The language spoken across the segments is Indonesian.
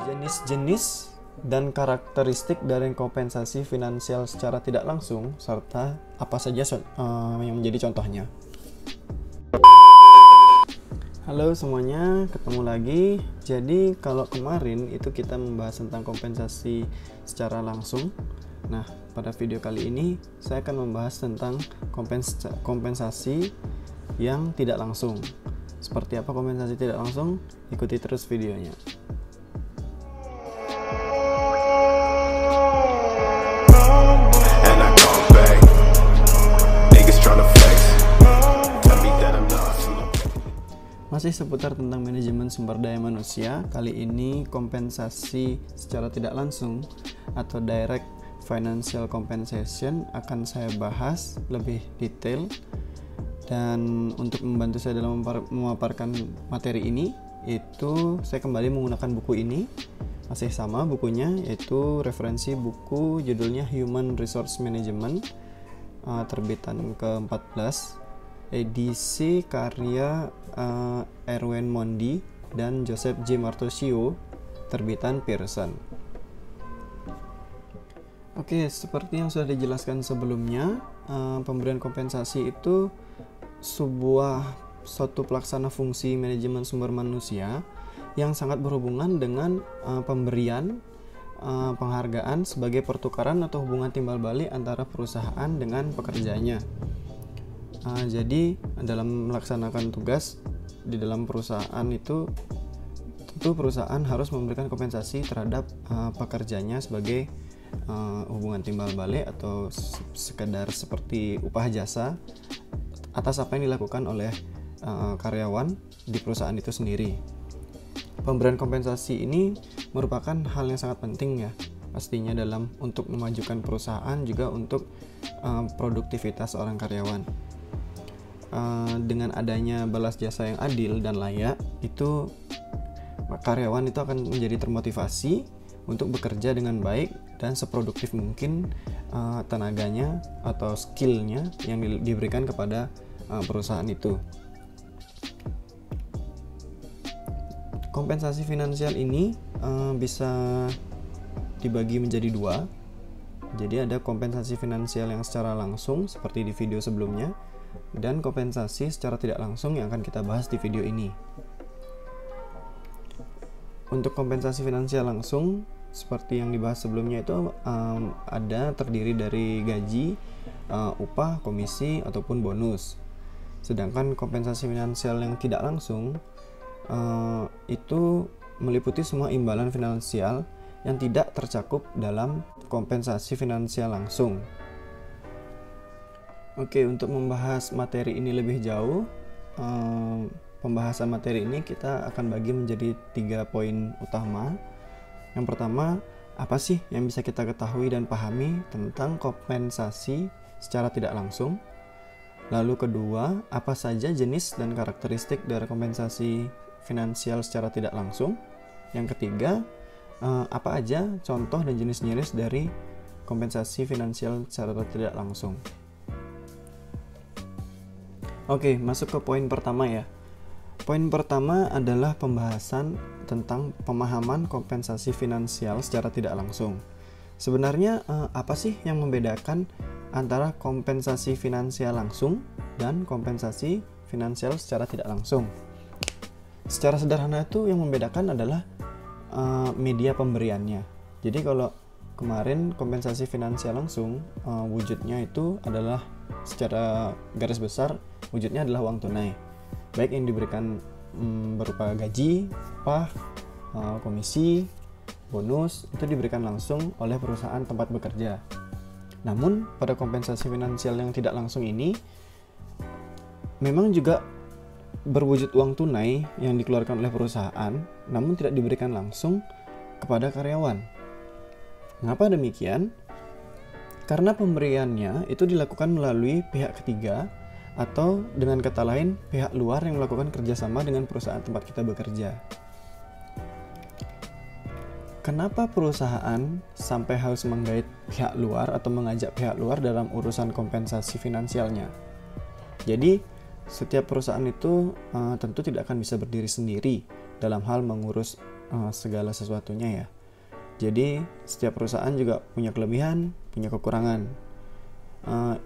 Jenis-jenis dan karakteristik dari kompensasi finansial secara tidak langsung, serta apa saja yang menjadi contohnya. Halo semuanya, ketemu lagi. Jadi kalau kemarin itu kita membahas tentang kompensasi secara langsung. Nah, pada video kali ini saya akan membahas tentang kompensasi yang tidak langsung. Seperti apa kompensasi tidak langsung? Ikuti terus videonya. Masih seputar tentang manajemen sumber daya manusia, kali ini kompensasi secara tidak langsung atau direct financial compensation akan saya bahas lebih detail. Dan untuk membantu saya dalam memaparkan materi ini, itu saya kembali menggunakan buku ini. Masih sama bukunya, yaitu referensi buku judulnya Human Resource Management, terbitan ke-14, edisi karya Erwin Mondi dan Joseph J. Martocchio, terbitan Pearson. Oke, seperti yang sudah dijelaskan sebelumnya, pemberian kompensasi itu suatu pelaksana fungsi manajemen sumber manusia yang sangat berhubungan dengan pemberian penghargaan sebagai pertukaran atau hubungan timbal balik antara perusahaan dengan pekerjanya. Jadi dalam melaksanakan tugas di dalam perusahaan itu, tentu perusahaan harus memberikan kompensasi terhadap pekerjanya sebagai hubungan timbal balik atau sekedar seperti upah jasa atas apa yang dilakukan oleh karyawan di perusahaan itu sendiri. Pemberian kompensasi ini merupakan hal yang sangat penting ya, pastinya dalam untuk memajukan perusahaan, juga untuk produktivitas seorang karyawan. Dengan adanya balas jasa yang adil dan layak, itu karyawan itu akan menjadi termotivasi untuk bekerja dengan baik dan seproduktif mungkin tenaganya atau skillnya yang diberikan kepada perusahaan itu. Kompensasi finansial ini bisa dibagi menjadi dua. Jadi ada kompensasi finansial yang secara langsung seperti di video sebelumnya, dan kompensasi secara tidak langsung yang akan kita bahas di video ini. Untuk kompensasi finansial langsung, seperti yang dibahas sebelumnya itu ada terdiri dari gaji, upah, komisi, ataupun bonus. Sedangkan kompensasi finansial yang tidak langsung itu meliputi semua imbalan finansial yang tidak tercakup dalam kompensasi finansial langsung. Oke, untuk membahas materi ini lebih jauh, pembahasan materi ini kita akan bagi menjadi 3 poin utama. Yang pertama, apa sih yang bisa kita ketahui dan pahami tentang kompensasi secara tidak langsung? Lalu kedua, apa saja jenis dan karakteristik dari kompensasi finansial secara tidak langsung? Yang ketiga, apa aja contoh dan jenis-jenis dari kompensasi finansial secara tidak langsung? Oke, masuk ke poin pertama ya. Poin pertama adalah pembahasan tentang pemahaman kompensasi finansial secara tidak langsung. Sebenarnya apa sih yang membedakan antara kompensasi finansial langsung dan kompensasi finansial secara tidak langsung? Secara sederhana itu yang membedakan adalah media pemberiannya. Jadi kalau kemarin kompensasi finansial langsung, wujudnya itu adalah secara garis besar wujudnya adalah uang tunai, baik yang diberikan berupa gaji, upah, komisi, bonus, itu diberikan langsung oleh perusahaan tempat bekerja. Namun pada kompensasi finansial yang tidak langsung ini memang juga berwujud uang tunai yang dikeluarkan oleh perusahaan, namun tidak diberikan langsung kepada karyawan. Mengapa demikian? Karena pemberiannya itu dilakukan melalui pihak ketiga, atau dengan kata lain pihak luar yang melakukan kerjasama dengan perusahaan tempat kita bekerja. Kenapa perusahaan sampai harus menggait pihak luar atau mengajak pihak luar dalam urusan kompensasi finansialnya? Jadi setiap perusahaan itu tentu tidak akan bisa berdiri sendiri dalam hal mengurus segala sesuatunya ya. Jadi setiap perusahaan juga punya kelebihan, punya kekurangan.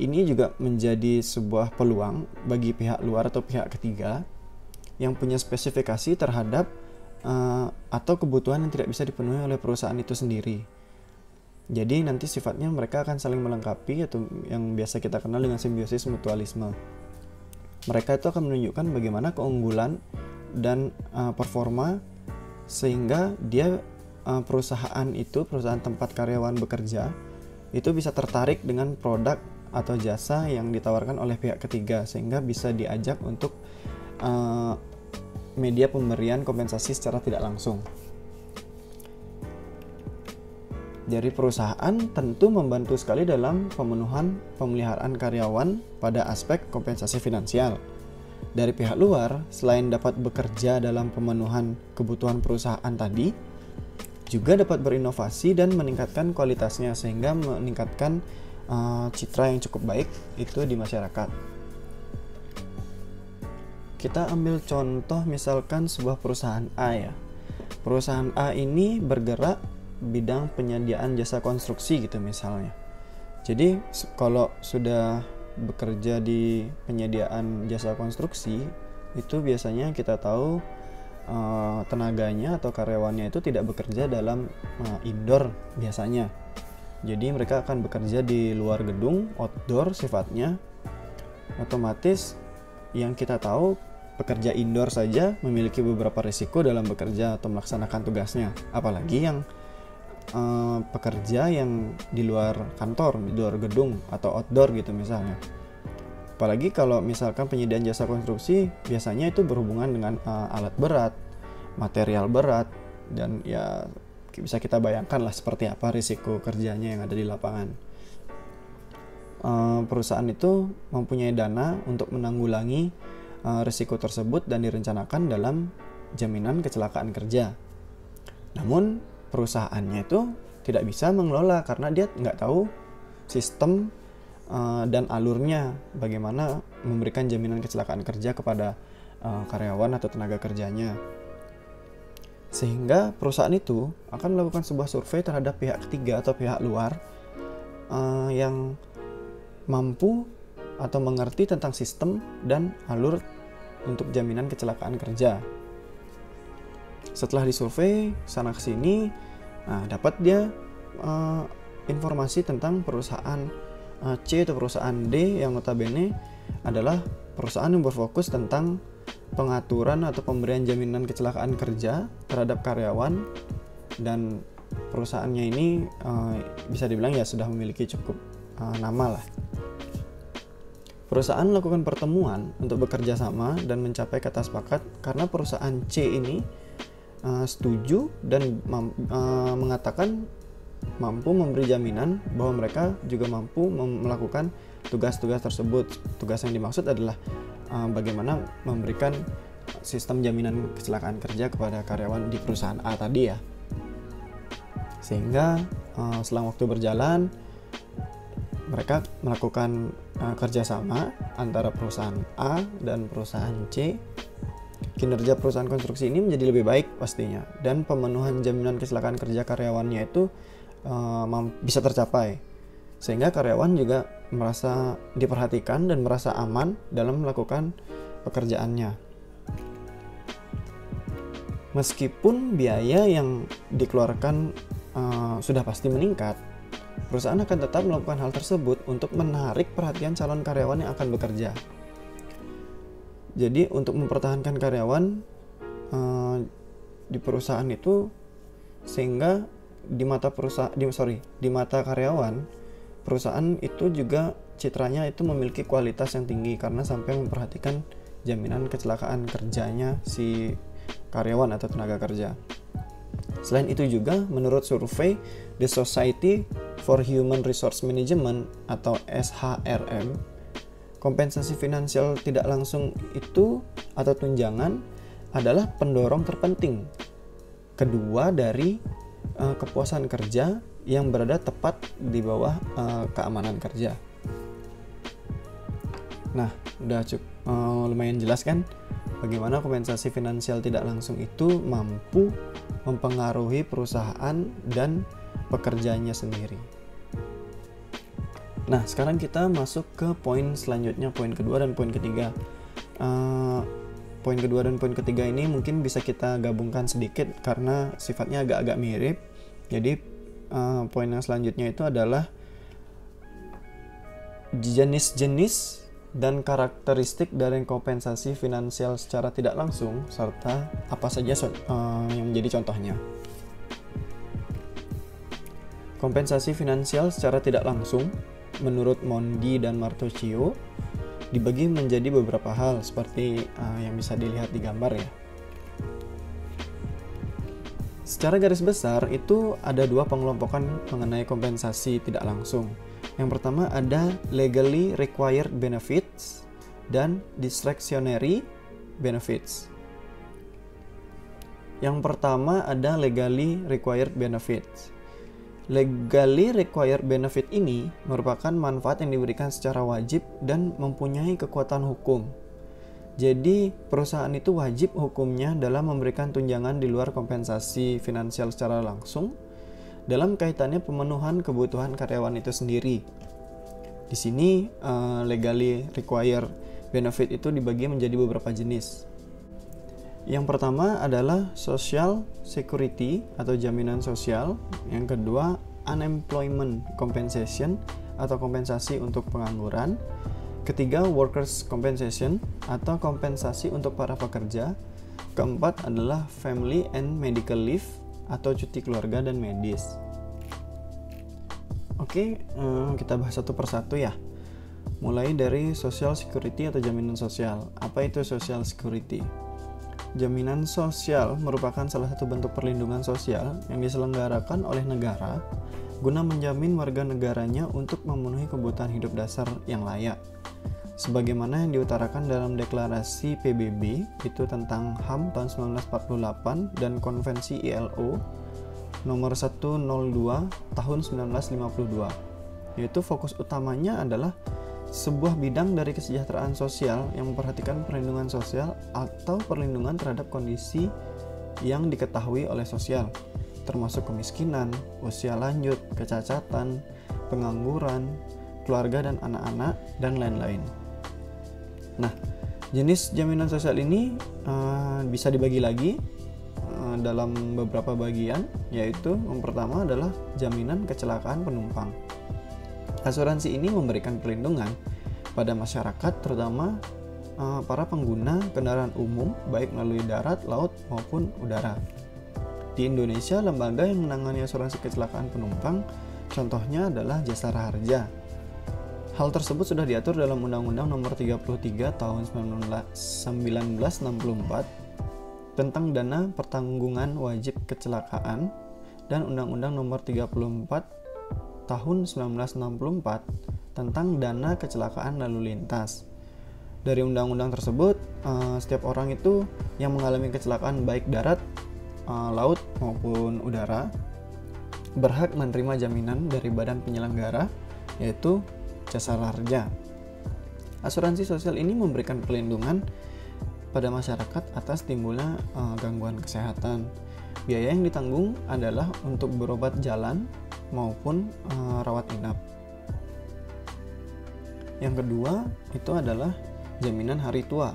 Ini juga menjadi sebuah peluang bagi pihak luar atau pihak ketiga yang punya spesifikasi terhadap atau kebutuhan yang tidak bisa dipenuhi oleh perusahaan itu sendiri. Jadi nanti sifatnya mereka akan saling melengkapi atau yang biasa kita kenal dengan simbiosis mutualisme. Mereka itu akan menunjukkan bagaimana keunggulan dan performa sehingga perusahaan tempat karyawan bekerja itu bisa tertarik dengan produk atau jasa yang ditawarkan oleh pihak ketiga sehingga bisa diajak untuk media pemberian kompensasi secara tidak langsung. Dari perusahaan tentu membantu sekali dalam pemeliharaan karyawan pada aspek kompensasi finansial. Dari pihak luar, selain dapat bekerja dalam pemenuhan kebutuhan perusahaan tadi, juga dapat berinovasi dan meningkatkan kualitasnya sehingga meningkatkan citra yang cukup baik itu di masyarakat. Kita ambil contoh misalkan sebuah perusahaan A ya. Perusahaan A ini bergerak bidang penyediaan jasa konstruksi gitu misalnya. Jadi kalau sudah bekerja di penyediaan jasa konstruksi itu biasanya kita tahu tenaganya atau karyawannya itu tidak bekerja dalam indoor biasanya. Jadi mereka akan bekerja di luar gedung, outdoor sifatnya. Otomatis yang kita tahu pekerja indoor saja memiliki beberapa risiko dalam bekerja atau melaksanakan tugasnya. Apalagi yang pekerja yang di luar kantor, di luar gedung atau outdoor gitu misalnya. Apalagi kalau misalkan penyediaan jasa konstruksi biasanya itu berhubungan dengan alat berat, material berat, dan ya bisa kita bayangkan lah seperti apa risiko kerjanya yang ada di lapangan. Perusahaan itu mempunyai dana untuk menanggulangi risiko tersebut dan direncanakan dalam jaminan kecelakaan kerja. Namun perusahaannya itu tidak bisa mengelola karena dia nggak tahu sistem dan alurnya bagaimana memberikan jaminan kecelakaan kerja kepada karyawan atau tenaga kerjanya. Sehingga perusahaan itu akan melakukan sebuah survei terhadap pihak ketiga atau pihak luar yang mampu atau mengerti tentang sistem dan alur untuk jaminan kecelakaan kerja. Setelah disurvei sana kesini, dapat dia informasi tentang perusahaan C atau perusahaan D yang notabene adalah perusahaan yang berfokus tentang pengaturan atau pemberian jaminan kecelakaan kerja terhadap karyawan, dan perusahaannya ini bisa dibilang ya sudah memiliki cukup nama lah. Perusahaan melakukan pertemuan untuk bekerja sama dan mencapai kata sepakat karena perusahaan C ini setuju dan mengatakan mampu memberi jaminan bahwa mereka juga mampu melakukan tugas-tugas tersebut. Tugas yang dimaksud adalah bagaimana memberikan sistem jaminan kecelakaan kerja kepada karyawan di perusahaan A tadi ya. Sehingga selang waktu berjalan mereka melakukan kerjasama antara perusahaan A dan perusahaan C. Kinerja perusahaan konstruksi ini menjadi lebih baik pastinya, dan pemenuhan jaminan kecelakaan kerja karyawannya itu bisa tercapai, sehingga karyawan juga merasa diperhatikan dan merasa aman dalam melakukan pekerjaannya. Meskipun biaya yang dikeluarkan sudah pasti meningkat, perusahaan akan tetap melakukan hal tersebut untuk menarik perhatian calon karyawan yang akan bekerja. Jadi untuk mempertahankan karyawan di perusahaan itu, sehingga di mata karyawan, perusahaan itu juga citranya itu memiliki kualitas yang tinggi karena sampai memperhatikan jaminan kecelakaan kerjanya si karyawan atau tenaga kerja. Selain itu juga menurut survei The Society for Human Resource Management atau SHRM, kompensasi finansial tidak langsung itu atau tunjangan adalah pendorong terpenting kedua dari kepuasan kerja yang berada tepat di bawah keamanan kerja. Nah, udah lumayan jelas kan bagaimana kompensasi finansial tidak langsung itu mampu mempengaruhi perusahaan dan pekerjanya sendiri. Nah, sekarang kita masuk ke poin selanjutnya, poin kedua dan poin ketiga. Poin kedua dan poin ketiga ini mungkin bisa kita gabungkan sedikit karena sifatnya agak-agak mirip. Jadi poin yang selanjutnya itu adalah jenis-jenis dan karakteristik dari kompensasi finansial secara tidak langsung, serta apa saja yang menjadi contohnya. Kompensasi finansial secara tidak langsung, menurut Mondi dan Martocchio, dibagi menjadi beberapa hal seperti yang bisa dilihat di gambar ya. Secara garis besar itu ada dua pengelompokan mengenai kompensasi tidak langsung. Yang pertama ada legally required benefits dan discretionary benefits. Yang pertama ada legally required benefits. Legally required benefit ini merupakan manfaat yang diberikan secara wajib dan mempunyai kekuatan hukum. Jadi perusahaan itu wajib hukumnya dalam memberikan tunjangan di luar kompensasi finansial secara langsung dalam kaitannya pemenuhan kebutuhan karyawan itu sendiri. Di sini legally required benefit itu dibagi menjadi beberapa jenis. Yang pertama adalah social security atau jaminan sosial. Yang kedua unemployment compensation atau kompensasi untuk pengangguran. Ketiga workers compensation atau kompensasi untuk para pekerja. Keempat adalah family and medical leave atau cuti keluarga dan medis. Oke, kita bahas satu persatu ya. Mulai dari social security atau jaminan sosial. Apa itu social security? Jaminan sosial merupakan salah satu bentuk perlindungan sosial yang diselenggarakan oleh negara guna menjamin warga negaranya untuk memenuhi kebutuhan hidup dasar yang layak. Sebagaimana yang diutarakan dalam deklarasi PBB itu tentang HAM tahun 1948 dan konvensi ILO nomor 102 tahun 1952, yaitu fokus utamanya adalah sebuah bidang dari kesejahteraan sosial yang memperhatikan perlindungan sosial atau perlindungan terhadap kondisi yang diketahui oleh sosial, termasuk kemiskinan, usia lanjut, kecacatan, pengangguran, keluarga dan anak-anak, dan lain-lain. Nah, jenis jaminan sosial ini bisa dibagi lagi dalam beberapa bagian, yaitu yang pertama adalah jaminan kecelakaan penumpang. Asuransi ini memberikan perlindungan pada masyarakat, terutama para pengguna kendaraan umum, baik melalui darat, laut, maupun udara. Di Indonesia, lembaga yang menangani asuransi kecelakaan penumpang contohnya adalah Jasara Harja. Hal tersebut sudah diatur dalam Undang-Undang Nomor 33 Tahun 1964 tentang dana pertanggungan wajib kecelakaan dan Undang-Undang Nomor 34 Tahun 1964 tentang dana kecelakaan lalu lintas. Dari undang-undang tersebut, setiap orang itu yang mengalami kecelakaan baik darat, laut maupun udara berhak menerima jaminan dari badan penyelenggara, yaitu Jasara Harja. Asuransi sosial ini memberikan perlindungan pada masyarakat atas timbulnya gangguan kesehatan. Biaya yang ditanggung adalah untuk berobat jalan maupun rawat inap. Yang kedua itu adalah jaminan hari tua.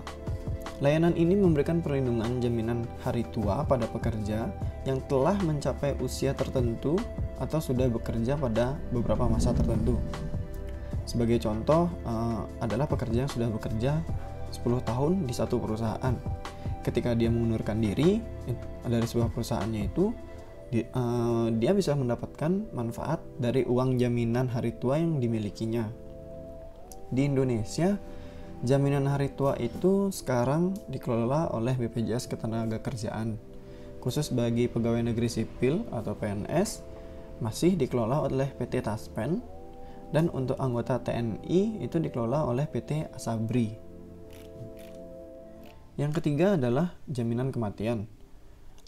Layanan ini memberikan perlindungan jaminan hari tua pada pekerja yang telah mencapai usia tertentu atau sudah bekerja pada beberapa masa tertentu. Sebagai contoh adalah pekerja yang sudah bekerja 10 tahun di satu perusahaan. Ketika dia mengundurkan diri dari sebuah perusahaannya itu, dia bisa mendapatkan manfaat dari uang jaminan hari tua yang dimilikinya. Di Indonesia, jaminan hari tua itu sekarang dikelola oleh BPJS Ketenagakerjaan. Khusus bagi pegawai negeri sipil atau PNS, masih dikelola oleh PT Taspen, dan untuk anggota TNI itu dikelola oleh PT Asabri. Yang ketiga adalah jaminan kematian.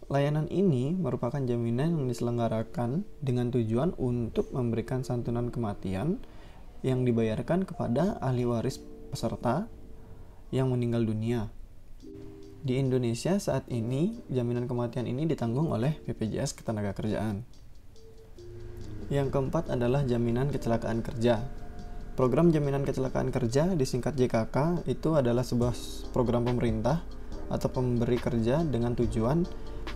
Layanan ini merupakan jaminan yang diselenggarakan dengan tujuan untuk memberikan santunan kematian yang dibayarkan kepada ahli waris peserta yang meninggal dunia. Di Indonesia saat ini, jaminan kematian ini ditanggung oleh BPJS Ketenagakerjaan. Yang keempat adalah jaminan kecelakaan kerja. Program jaminan kecelakaan kerja disingkat JKK itu adalah sebuah program pemerintah atau pemberi kerja dengan tujuan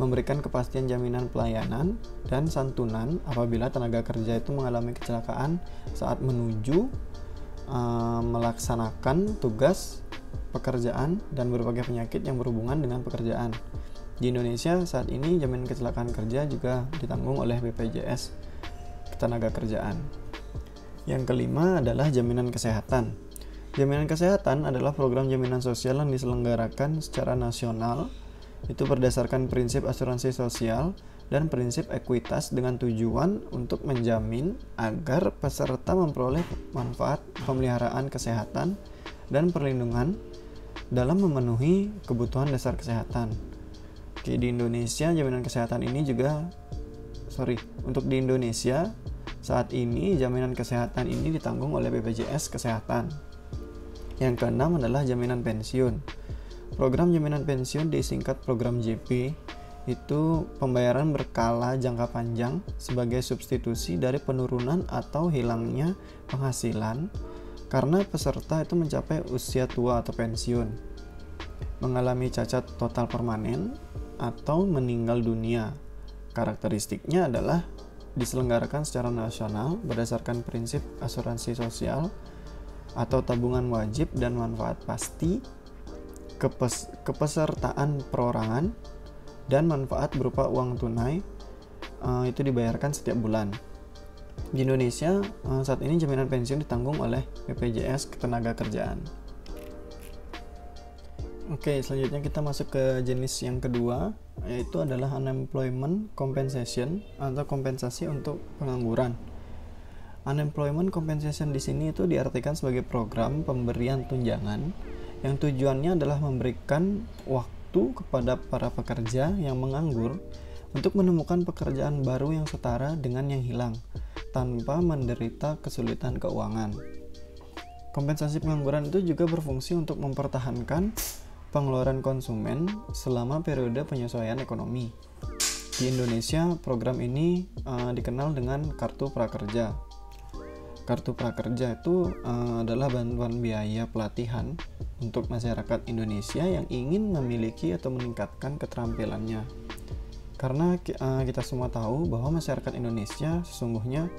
memberikan kepastian jaminan pelayanan dan santunan apabila tenaga kerja itu mengalami kecelakaan saat menuju melaksanakan tugas pekerjaan dan berbagai penyakit yang berhubungan dengan pekerjaan. Di Indonesia saat ini jaminan kecelakaan kerja juga ditanggung oleh BPJS Ketenagakerjaan. Yang kelima adalah jaminan kesehatan. Jaminan kesehatan adalah program jaminan sosial yang diselenggarakan secara nasional, itu berdasarkan prinsip asuransi sosial dan prinsip ekuitas dengan tujuan untuk menjamin agar peserta memperoleh manfaat pemeliharaan kesehatan dan perlindungan dalam memenuhi kebutuhan dasar kesehatan. Oke, di Indonesia jaminan kesehatan ini juga untuk di Indonesia saat ini jaminan kesehatan ini ditanggung oleh BPJS Kesehatan. Yang keenam adalah jaminan pensiun. Program jaminan pensiun disingkat program JP, itu pembayaran berkala jangka panjang sebagai substitusi dari penurunan atau hilangnya penghasilan karena peserta itu mencapai usia tua atau pensiun, mengalami cacat total permanen, atau meninggal dunia. Karakteristiknya adalah diselenggarakan secara nasional berdasarkan prinsip asuransi sosial atau tabungan wajib dan manfaat pasti, kepesertaan perorangan, dan manfaat berupa uang tunai itu dibayarkan setiap bulan. Di Indonesia saat ini jaminan pensiun ditanggung oleh BPJS Ketenagakerjaan. Oke, selanjutnya kita masuk ke jenis yang kedua, yaitu adalah unemployment compensation atau kompensasi untuk pengangguran. Unemployment compensation di sini itu diartikan sebagai program pemberian tunjangan yang tujuannya adalah memberikan waktu kepada para pekerja yang menganggur untuk menemukan pekerjaan baru yang setara dengan yang hilang tanpa menderita kesulitan keuangan. Kompensasi pengangguran itu juga berfungsi untuk mempertahankan pengeluaran konsumen selama periode penyesuaian ekonomi. Di Indonesia, program ini dikenal dengan Kartu Prakerja. Kartu Prakerja itu adalah bantuan biaya pelatihan untuk masyarakat Indonesia yang ingin memiliki atau meningkatkan keterampilannya. Karena kita semua tahu bahwa masyarakat Indonesia sesungguhnya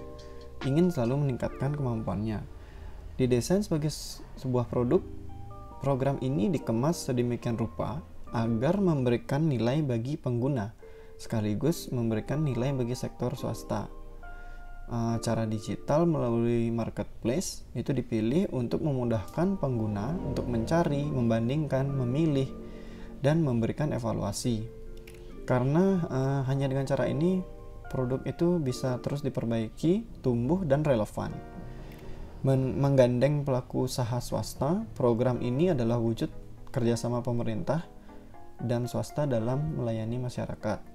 ingin selalu meningkatkan kemampuannya. Didesain sebagai sebuah produk, program ini dikemas sedemikian rupa agar memberikan nilai bagi pengguna, sekaligus memberikan nilai bagi sektor swasta. Cara digital melalui marketplace itu dipilih untuk memudahkan pengguna untuk mencari, membandingkan, memilih, dan memberikan evaluasi. Karena hanya dengan cara ini, produk itu bisa terus diperbaiki, tumbuh, dan relevan. Menggandeng pelaku usaha swasta, program ini adalah wujud kerjasama pemerintah dan swasta dalam melayani masyarakat.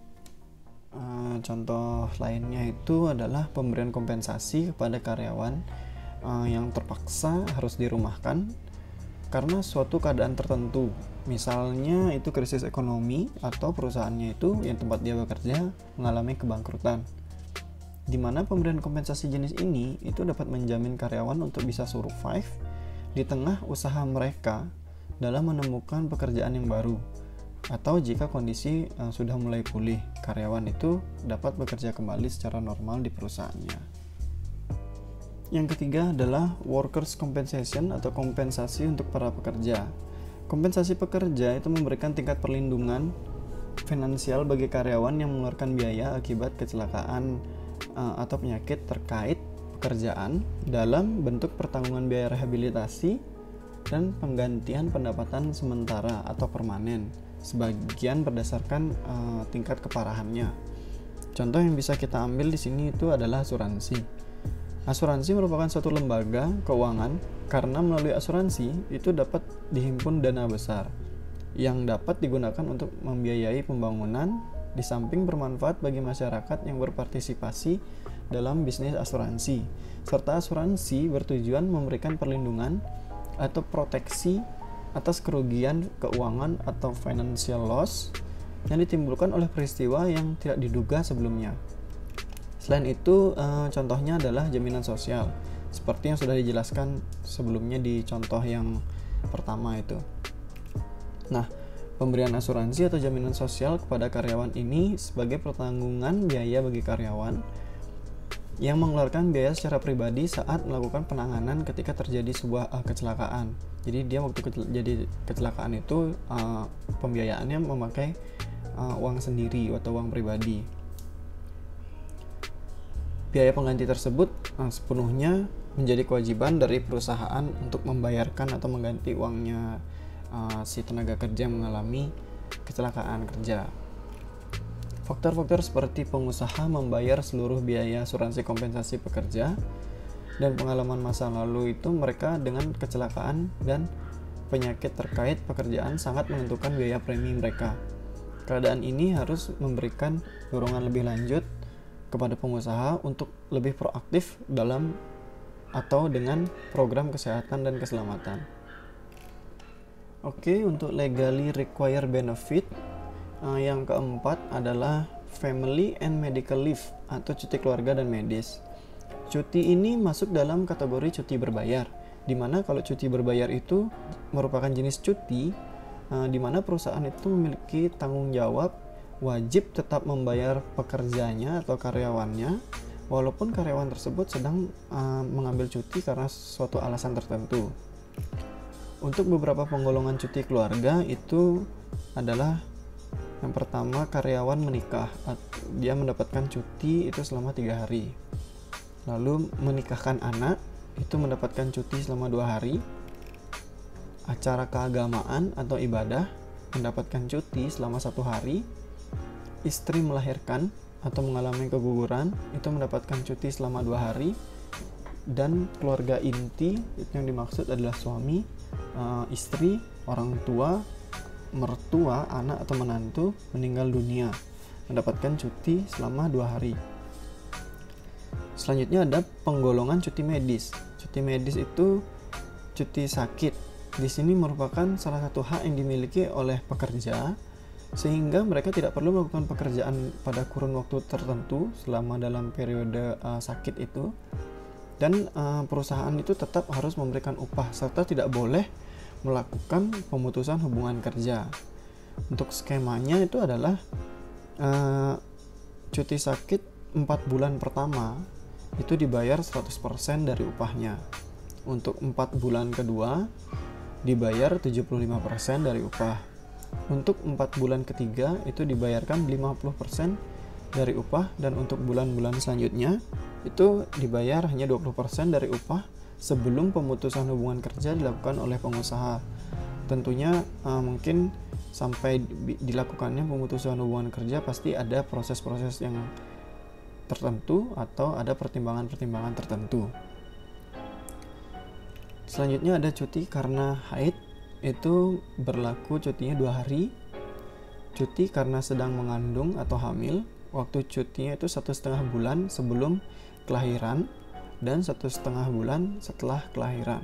Contoh lainnya itu adalah pemberian kompensasi kepada karyawan yang terpaksa harus dirumahkan karena suatu keadaan tertentu. Misalnya itu krisis ekonomi atau perusahaannya itu yang tempat dia bekerja mengalami kebangkrutan. Di mana pemberian kompensasi jenis ini itu dapat menjamin karyawan untuk bisa survive di tengah usaha mereka dalam menemukan pekerjaan yang baru, atau jika kondisi sudah mulai pulih, karyawan itu dapat bekerja kembali secara normal di perusahaannya. Yang ketiga adalah workers compensation atau kompensasi untuk para pekerja. Kompensasi pekerja itu memberikan tingkat perlindungan finansial bagi karyawan yang mengeluarkan biaya akibat kecelakaan atau penyakit terkait pekerjaan dalam bentuk pertanggungan biaya rehabilitasi dan penggantian pendapatan sementara atau permanen, sebagian berdasarkan tingkat keparahannya. Contoh yang bisa kita ambil di sini itu adalah asuransi. Asuransi merupakan suatu lembaga keuangan karena melalui asuransi itu dapat dihimpun dana besar yang dapat digunakan untuk membiayai pembangunan di samping bermanfaat bagi masyarakat yang berpartisipasi dalam bisnis asuransi. Serta asuransi bertujuan memberikan perlindungan atau proteksi atas kerugian keuangan atau financial loss yang ditimbulkan oleh peristiwa yang tidak diduga sebelumnya. Selain itu, contohnya adalah jaminan sosial, seperti yang sudah dijelaskan sebelumnya di contoh yang pertama itu. Nah, pemberian asuransi atau jaminan sosial kepada karyawan ini sebagai pertanggungan biaya bagi karyawan yang mengeluarkan biaya secara pribadi saat melakukan penanganan ketika terjadi sebuah kecelakaan. Jadi dia waktu terjadi kecelakaan itu pembiayaannya memakai uang sendiri atau uang pribadi. Biaya pengganti tersebut sepenuhnya menjadi kewajiban dari perusahaan untuk membayarkan atau mengganti uangnya si tenaga kerja yang mengalami kecelakaan kerja. Faktor-faktor seperti pengusaha membayar seluruh biaya asuransi kompensasi pekerja dan pengalaman masa lalu itu mereka dengan kecelakaan dan penyakit terkait pekerjaan sangat menentukan biaya premi mereka. Keadaan ini harus memberikan dorongan lebih lanjut kepada pengusaha untuk lebih proaktif dalam atau dengan program kesehatan dan keselamatan. Oke, untuk legally required benefit, yang keempat adalah family and medical leave atau cuti keluarga dan medis. Cuti ini masuk dalam kategori cuti berbayar, di mana kalau cuti berbayar itu merupakan jenis cuti di mana perusahaan itu memiliki tanggung jawab wajib tetap membayar pekerjanya atau karyawannya walaupun karyawan tersebut sedang mengambil cuti karena suatu alasan tertentu. Untuk beberapa penggolongan cuti keluarga itu adalah yang pertama, karyawan menikah, dia mendapatkan cuti itu selama 3 hari. Lalu menikahkan anak, itu mendapatkan cuti selama 2 hari. Acara keagamaan atau ibadah, mendapatkan cuti selama 1 hari. Istri melahirkan atau mengalami keguguran, itu mendapatkan cuti selama 2 hari. Dan keluarga inti, itu yang dimaksud adalah suami, istri, orang tua, mertua, anak atau menantu meninggal dunia, mendapatkan cuti selama 2 hari. Selanjutnya ada penggolongan cuti medis. Cuti medis itu cuti sakit. Di sini merupakan salah satu hak yang dimiliki oleh pekerja sehingga mereka tidak perlu melakukan pekerjaan pada kurun waktu tertentu selama dalam periode sakit itu, dan perusahaan itu tetap harus memberikan upah serta tidak boleh melakukan pemutusan hubungan kerja. Untuk skemanya itu adalah cuti sakit 4 bulan pertama itu dibayar 100% dari upahnya. Untuk 4 bulan kedua dibayar 75% dari upah. Untuk 4 bulan ketiga itu dibayarkan 50% dari upah, dan untuk bulan-bulan selanjutnya itu dibayar hanya 20% dari upah sebelum pemutusan hubungan kerja dilakukan oleh pengusaha. Tentunya mungkin sampai dilakukannya pemutusan hubungan kerja pasti ada proses-proses yang tertentu atau ada pertimbangan-pertimbangan tertentu. Selanjutnya ada cuti karena haid, itu berlaku cutinya 2 hari. Cuti karena sedang mengandung atau hamil, waktu cutinya itu 1,5 bulan sebelum kelahiran dan 1,5 bulan setelah kelahiran.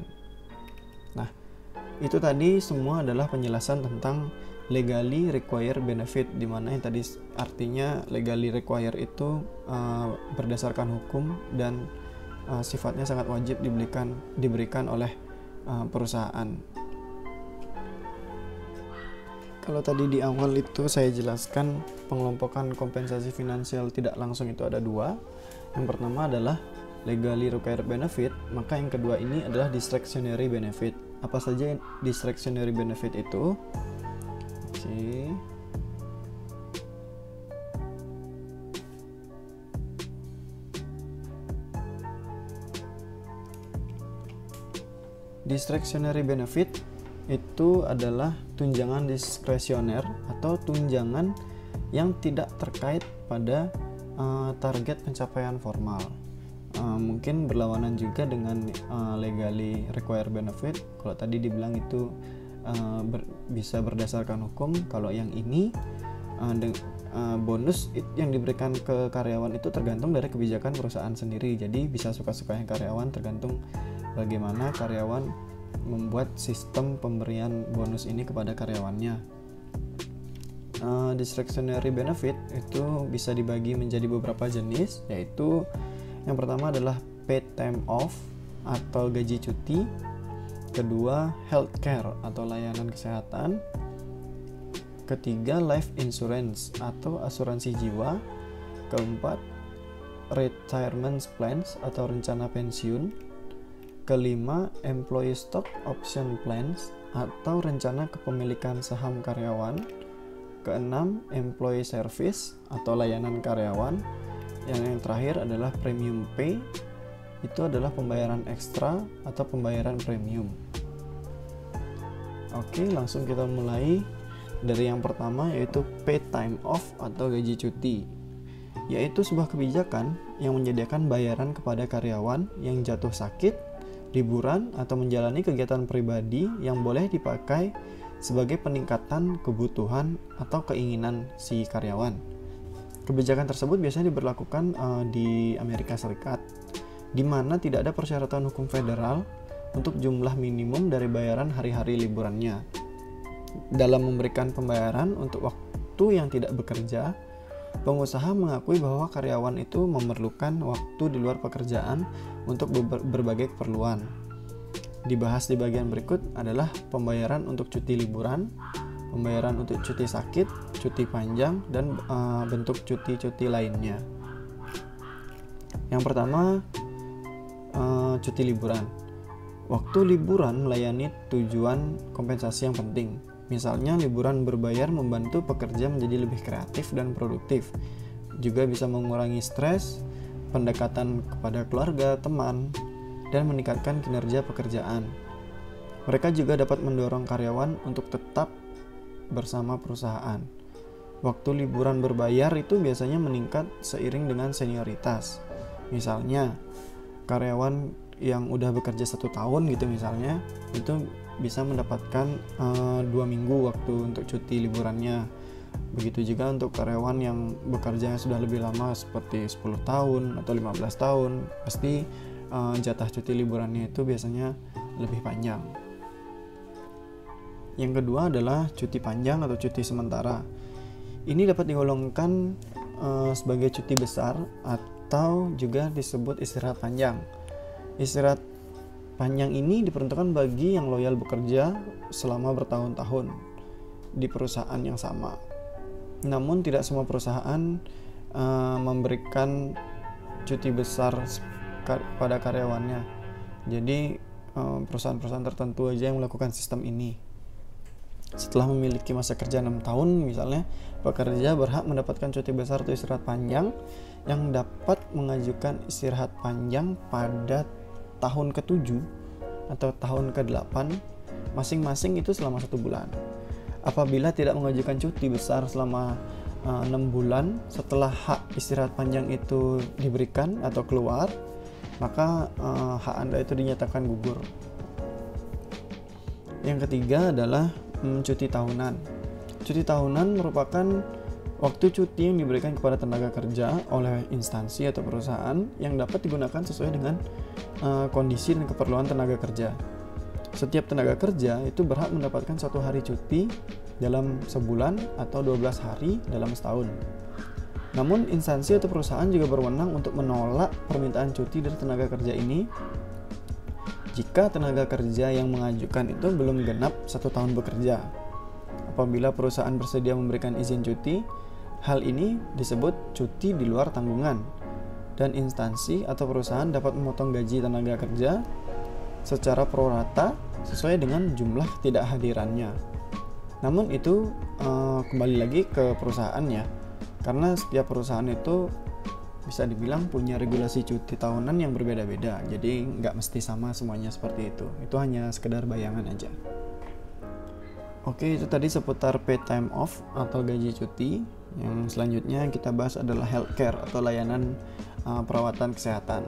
Nah, itu tadi semua adalah penjelasan tentang legally required benefit, di mana yang tadi artinya legally required itu berdasarkan hukum dan sifatnya sangat wajib diberikan oleh perusahaan. Kalau tadi di awal itu saya jelaskan pengelompokan kompensasi finansial tidak langsung itu ada 2. Yang pertama adalah legally required benefit, maka yang kedua ini adalah discretionary benefit. Apa saja discretionary benefit itu? Oke. Discretionary benefit itu adalah tunjangan diskresioner atau tunjangan yang tidak terkait pada target pencapaian formal. Mungkin berlawanan juga dengan legally required benefit. Kalau tadi dibilang itu bisa berdasarkan hukum, kalau yang ini bonus yang diberikan ke karyawan itu tergantung dari kebijakan perusahaan sendiri. Jadi bisa suka-sukanya karyawan, tergantung bagaimana karyawan membuat sistem pemberian bonus ini kepada karyawannya. Discretionary benefit itu bisa dibagi menjadi beberapa jenis, yaitu yang pertama adalah paid time off atau gaji cuti, kedua healthcare atau layanan kesehatan, ketiga life insurance atau asuransi jiwa, keempat retirement plans atau rencana pensiun, kelima employee stock option plans atau rencana kepemilikan saham karyawan, keenam employee service atau layanan karyawan, yang terakhir adalah premium pay, itu adalah pembayaran ekstra atau pembayaran premium. Oke, langsung kita mulai dari yang pertama, yaitu paid time off atau gaji cuti, yaitu sebuah kebijakan yang menyediakan bayaran kepada karyawan yang jatuh sakit, liburan, atau menjalani kegiatan pribadi yang boleh dipakai sebagai peningkatan kebutuhan atau keinginan si karyawan. Kebijakan tersebut biasanya diberlakukan di Amerika Serikat, di mana tidak ada persyaratan hukum federal untuk jumlah minimum dari bayaran hari-hari liburannya. Dalam memberikan pembayaran untuk waktu yang tidak bekerja, pengusaha mengakui bahwa karyawan itu memerlukan waktu di luar pekerjaan untuk berbagai keperluan. Dibahas di bagian berikut adalah pembayaran untuk cuti liburan, pembayaran untuk cuti sakit, cuti panjang, dan bentuk cuti-cuti lainnya. Yang pertama, cuti liburan. Waktu liburan melayani tujuan kompensasi yang penting. Misalnya, liburan berbayar membantu pekerja menjadi lebih kreatif dan produktif. Juga bisa mengurangi stres, pendekatan kepada keluarga, teman, dan meningkatkan kinerja pekerjaan. Mereka juga dapat mendorong karyawan untuk tetap bersama perusahaan. Waktu liburan berbayar itu biasanya meningkat seiring dengan senioritas. Misalnya, karyawan yang udah bekerja 1 tahun gitu misalnya, itu bisa mendapatkan 2 minggu waktu untuk cuti liburannya. Begitu juga untuk karyawan yang bekerja sudah lebih lama seperti 10 tahun atau 15 tahun, pasti jatah cuti liburannya itu biasanya lebih panjang. Yang kedua adalah cuti panjang atau cuti sementara. Ini dapat digolongkan sebagai cuti besar atau juga disebut istirahat panjang. Istirahat panjang ini diperuntukkan bagi yang loyal bekerja selama bertahun-tahun di perusahaan yang sama. Namun tidak semua perusahaan memberikan cuti besar pada karyawannya. Jadi perusahaan-perusahaan tertentu aja yang melakukan sistem ini. Setelah memiliki masa kerja 6 tahun misalnya, pekerja berhak mendapatkan cuti besar atau istirahat panjang yang dapat mengajukan istirahat panjang pada tahun ke-7 atau tahun ke-8 masing-masing itu selama 1 bulan. Apabila tidak mengajukan cuti besar selama 6 bulan setelah hak istirahat panjang itu diberikan atau keluar, maka hak Anda itu dinyatakan gugur. Yang ketiga adalah cuti tahunan. Cuti tahunan merupakan waktu cuti yang diberikan kepada tenaga kerja oleh instansi atau perusahaan yang dapat digunakan sesuai dengan kondisi dan keperluan tenaga kerja. Setiap tenaga kerja itu berhak mendapatkan 1 hari cuti dalam sebulan atau 12 hari dalam setahun. Namun instansi atau perusahaan juga berwenang untuk menolak permintaan cuti dari tenaga kerja ini jika tenaga kerja yang mengajukan itu belum genap 1 tahun bekerja. Apabila perusahaan bersedia memberikan izin cuti, hal ini disebut cuti di luar tanggungan, dan instansi atau perusahaan dapat memotong gaji tenaga kerja secara prorata sesuai dengan jumlah ketidakhadirannya. Namun itu kembali lagi ke perusahaannya, karena setiap perusahaan itu bisa dibilang punya regulasi cuti tahunan yang berbeda-beda, jadi nggak mesti sama semuanya seperti itu. Itu hanya sekedar bayangan aja. Oke, itu tadi seputar paid time off atau gaji cuti. Yang selanjutnya kita bahas adalah healthcare atau layanan perawatan kesehatan.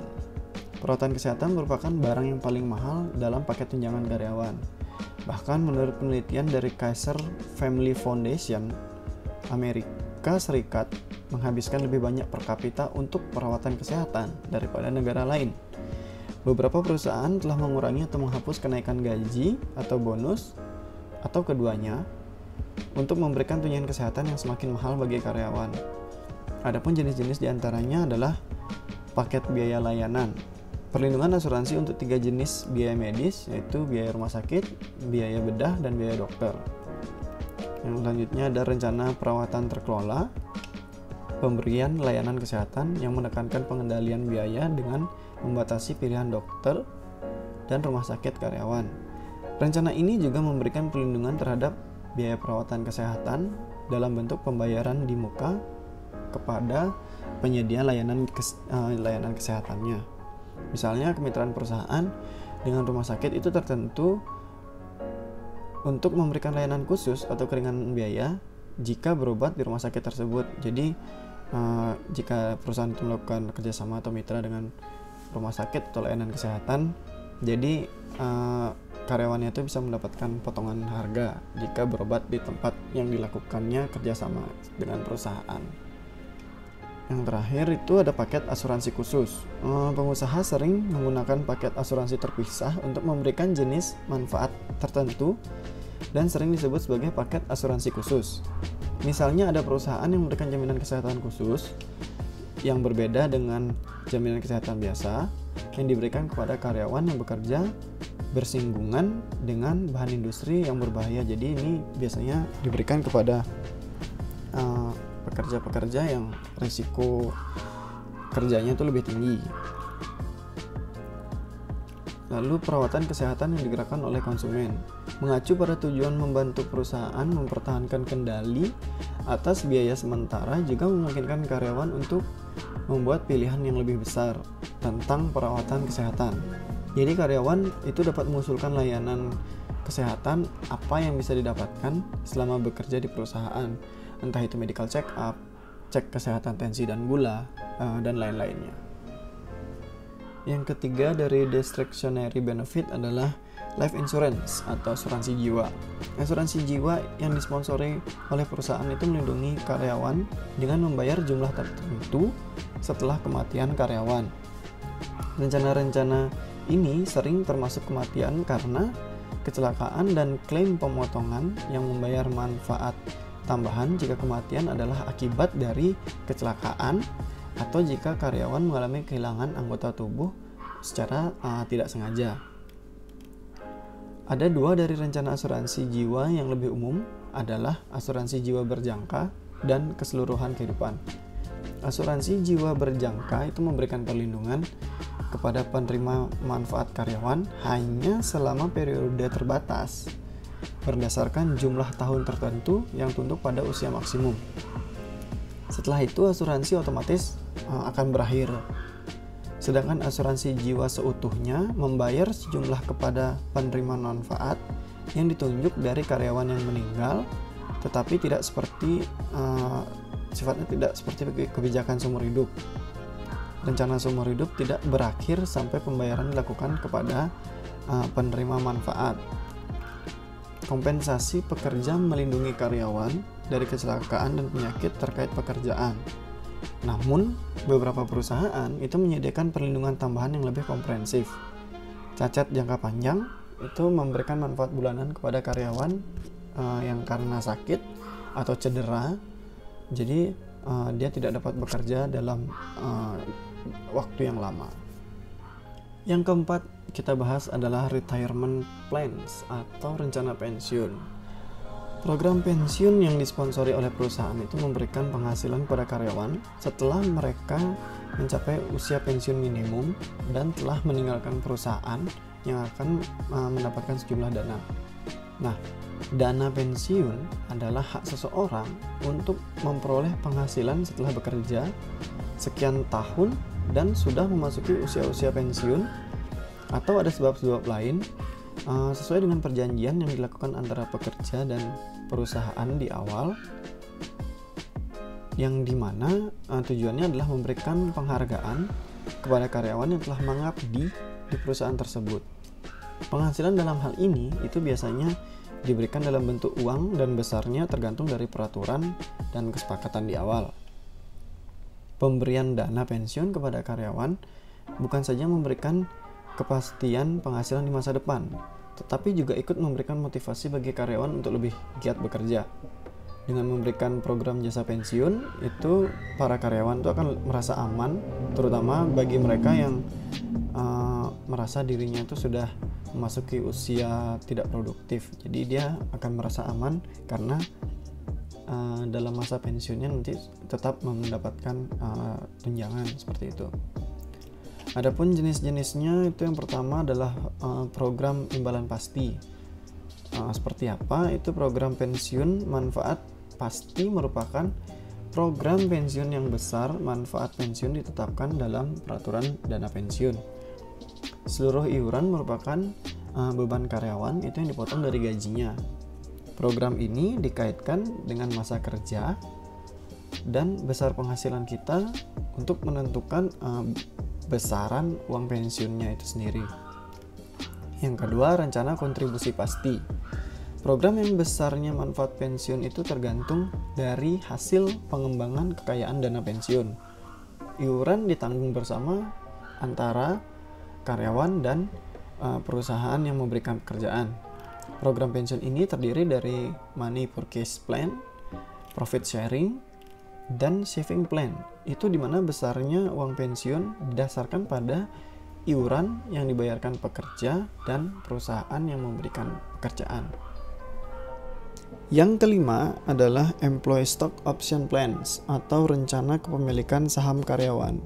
Perawatan kesehatan merupakan barang yang paling mahal dalam paket tunjangan karyawan. Bahkan menurut penelitian dari Kaiser Family Foundation, Amerika Serikat menghabiskan lebih banyak per kapita untuk perawatan kesehatan daripada negara lain. Beberapa perusahaan telah mengurangi atau menghapus kenaikan gaji atau bonus atau keduanya untuk memberikan tunjangan kesehatan yang semakin mahal bagi karyawan. Adapun jenis-jenis diantaranya adalah paket biaya layanan, perlindungan asuransi untuk 3 jenis biaya medis, yaitu biaya rumah sakit, biaya bedah, dan biaya dokter. Yang selanjutnya ada rencana perawatan terkelola, pemberian layanan kesehatan yang menekankan pengendalian biaya dengan membatasi pilihan dokter dan rumah sakit karyawan. Rencana ini juga memberikan perlindungan terhadap biaya perawatan kesehatan dalam bentuk pembayaran di muka kepada penyedia layanan kesehatannya. Misalnya kemitraan perusahaan dengan rumah sakit itu tertentu untuk memberikan layanan khusus atau keringanan biaya jika berobat di rumah sakit tersebut. Jadi jika perusahaan itu melakukan kerjasama atau mitra dengan rumah sakit atau layanan kesehatan, jadi karyawannya itu bisa mendapatkan potongan harga jika berobat di tempat yang dilakukannya kerjasama dengan perusahaan. Yang terakhir itu ada paket asuransi khusus. Pengusaha sering menggunakan paket asuransi terpisah untuk memberikan jenis manfaat tertentu dan sering disebut sebagai paket asuransi khusus. Misalnya ada perusahaan yang memberikan jaminan kesehatan khusus yang berbeda dengan jaminan kesehatan biasa yang diberikan kepada karyawan yang bekerja bersinggungan dengan bahan industri yang berbahaya. Jadi ini biasanya diberikan kepada pekerja-pekerja yang risiko kerjanya itu lebih tinggi. Lalu perawatan kesehatan yang digerakkan oleh konsumen mengacu pada tujuan membantu perusahaan mempertahankan kendali atas biaya sementara, juga memungkinkan karyawan untuk membuat pilihan yang lebih besar tentang perawatan kesehatan. Jadi karyawan itu dapat mengusulkan layanan kesehatan apa yang bisa didapatkan selama bekerja di perusahaan, entah itu medical check up, cek kesehatan tensi dan gula, dan lain-lainnya. Yang ketiga dari discretionary benefit adalah life insurance atau asuransi jiwa. Asuransi jiwa yang disponsori oleh perusahaan itu melindungi karyawan dengan membayar jumlah tertentu setelah kematian karyawan. Rencana-rencana ini sering termasuk kematian karena kecelakaan dan klaim pemotongan yang membayar manfaat tambahan jika kematian adalah akibat dari kecelakaan atau jika karyawan mengalami kehilangan anggota tubuh secara tidak sengaja. Ada 2 dari rencana asuransi jiwa yang lebih umum adalah asuransi jiwa berjangka dan keseluruhan kehidupan. Asuransi jiwa berjangka itu memberikan perlindungan kepada penerima manfaat karyawan hanya selama periode terbatas berdasarkan jumlah tahun tertentu yang tunduk pada usia maksimum. Setelah itu asuransi otomatis akan berakhir. Sedangkan asuransi jiwa seutuhnya membayar sejumlah kepada penerima manfaat yang ditunjuk dari karyawan yang meninggal, tetapi tidak seperti sifatnya tidak seperti kebijakan seumur hidup. Rencana seumur hidup tidak berakhir sampai pembayaran dilakukan kepada penerima manfaat. Kompensasi pekerja melindungi karyawan dari kecelakaan dan penyakit terkait pekerjaan. Namun, beberapa perusahaan itu menyediakan perlindungan tambahan yang lebih komprehensif. Cacat jangka panjang itu memberikan manfaat bulanan kepada karyawan yang karena sakit atau cedera, jadi dia tidak dapat bekerja dalam waktu yang lama. Yang keempat kita bahas adalah retirement plans atau rencana pensiun. Program pensiun yang disponsori oleh perusahaan itu memberikan penghasilan pada karyawan setelah mereka mencapai usia pensiun minimum dan telah meninggalkan perusahaan yang akan mendapatkan sejumlah dana. Nah, dana pensiun adalah hak seseorang untuk memperoleh penghasilan setelah bekerja sekian tahun dan sudah memasuki usia-usia pensiun, atau ada sebab-sebab lain sesuai dengan perjanjian yang dilakukan antara pekerja dan perusahaan di awal, yang dimana tujuannya adalah memberikan penghargaan kepada karyawan yang telah mengabdi di perusahaan tersebut. Penghasilan dalam hal ini itu biasanya diberikan dalam bentuk uang dan besarnya tergantung dari peraturan dan kesepakatan di awal. Pemberian dana pensiun kepada karyawan bukan saja memberikan kepastian penghasilan di masa depan, tetapi juga ikut memberikan motivasi bagi karyawan untuk lebih giat bekerja. Dengan memberikan program jasa pensiun, itu para karyawan itu akan merasa aman, terutama bagi mereka yang merasa dirinya itu sudah memasuki usia tidak produktif. Jadi dia akan merasa aman karena dalam masa pensiunnya nanti tetap mendapatkan tunjangan seperti itu. Adapun jenis-jenisnya itu yang pertama adalah program imbalan pasti. Seperti apa? Itu program pensiun manfaat pasti merupakan program pensiun yang besar. Manfaat pensiun ditetapkan dalam peraturan dana pensiun. Seluruh iuran merupakan beban karyawan itu yang dipotong dari gajinya. Program ini dikaitkan dengan masa kerja dan besar penghasilan kita untuk menentukan besaran uang pensiunnya itu sendiri. Yang kedua, rencana kontribusi pasti. Program yang besarnya manfaat pensiun itu tergantung dari hasil pengembangan kekayaan dana pensiun. Iuran ditanggung bersama antara karyawan dan perusahaan yang memberikan pekerjaan. Program pensiun ini terdiri dari money purchase plan, profit sharing, dan saving plan. Itu dimana besarnya uang pensiun didasarkan pada iuran yang dibayarkan pekerja dan perusahaan yang memberikan pekerjaan. Yang kelima adalah employee stock option plans atau rencana kepemilikan saham karyawan.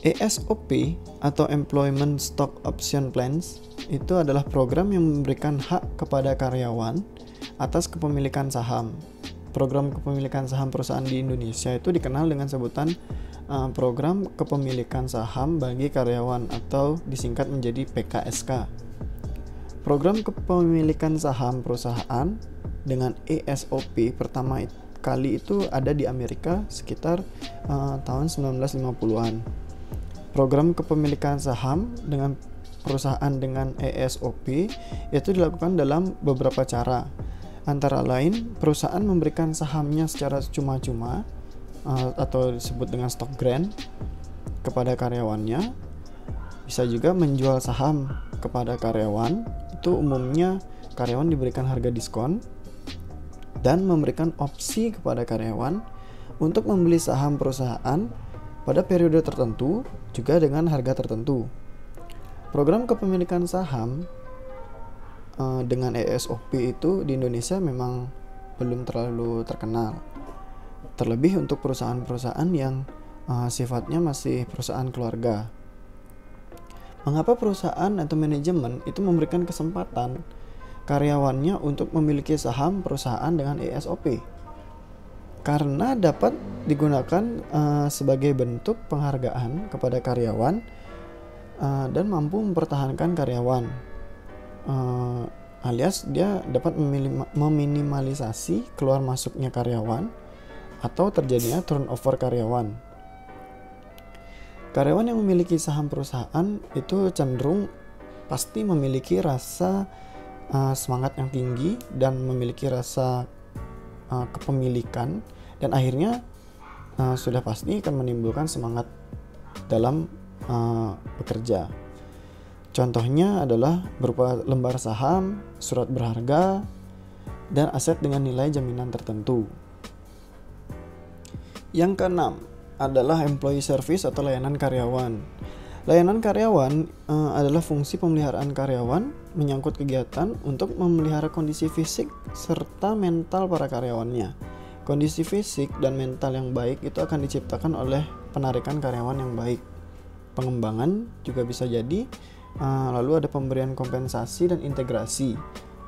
ESOP atau Employment Stock Option Plans itu adalah program yang memberikan hak kepada karyawan atas kepemilikan saham. Program kepemilikan saham perusahaan di Indonesia itu dikenal dengan sebutan program kepemilikan saham bagi karyawan atau disingkat menjadi PKSK. Program kepemilikan saham perusahaan dengan ESOP pertama kali itu ada di Amerika sekitar tahun 1950-an. Program kepemilikan saham dengan perusahaan dengan ESOP itu dilakukan dalam beberapa cara. Antara lain, perusahaan memberikan sahamnya secara cuma-cuma atau disebut dengan stock grant kepada karyawannya. Bisa juga menjual saham kepada karyawan. Itu umumnya karyawan diberikan harga diskon dan memberikan opsi kepada karyawan untuk membeli saham perusahaan pada periode tertentu juga dengan harga tertentu. Program kepemilikan saham dengan ESOP itu di Indonesia memang belum terlalu terkenal. Terlebih untuk perusahaan-perusahaan yang sifatnya masih perusahaan keluarga. Mengapa perusahaan atau manajemen itu memberikan kesempatan karyawannya untuk memiliki saham perusahaan dengan ESOP? Karena dapat digunakan sebagai bentuk penghargaan kepada karyawan dan mampu mempertahankan karyawan, alias dia dapat meminimalisasi keluar masuknya karyawan atau terjadinya turnover karyawan. Karyawan yang memiliki saham perusahaan itu cenderung pasti memiliki rasa semangat yang tinggi dan memiliki rasa kepemilikan, dan akhirnya sudah pasti akan menimbulkan semangat dalam bekerja. Contohnya adalah berupa lembar saham, surat berharga, dan aset dengan nilai jaminan tertentu. Yang keenam adalah employee service atau layanan karyawan. Layanan karyawan adalah fungsi pemeliharaan karyawan menyangkut kegiatan untuk memelihara kondisi fisik serta mental para karyawannya. Kondisi fisik dan mental yang baik itu akan diciptakan oleh penarikan karyawan yang baik. Pengembangan juga bisa jadi, lalu ada pemberian kompensasi dan integrasi,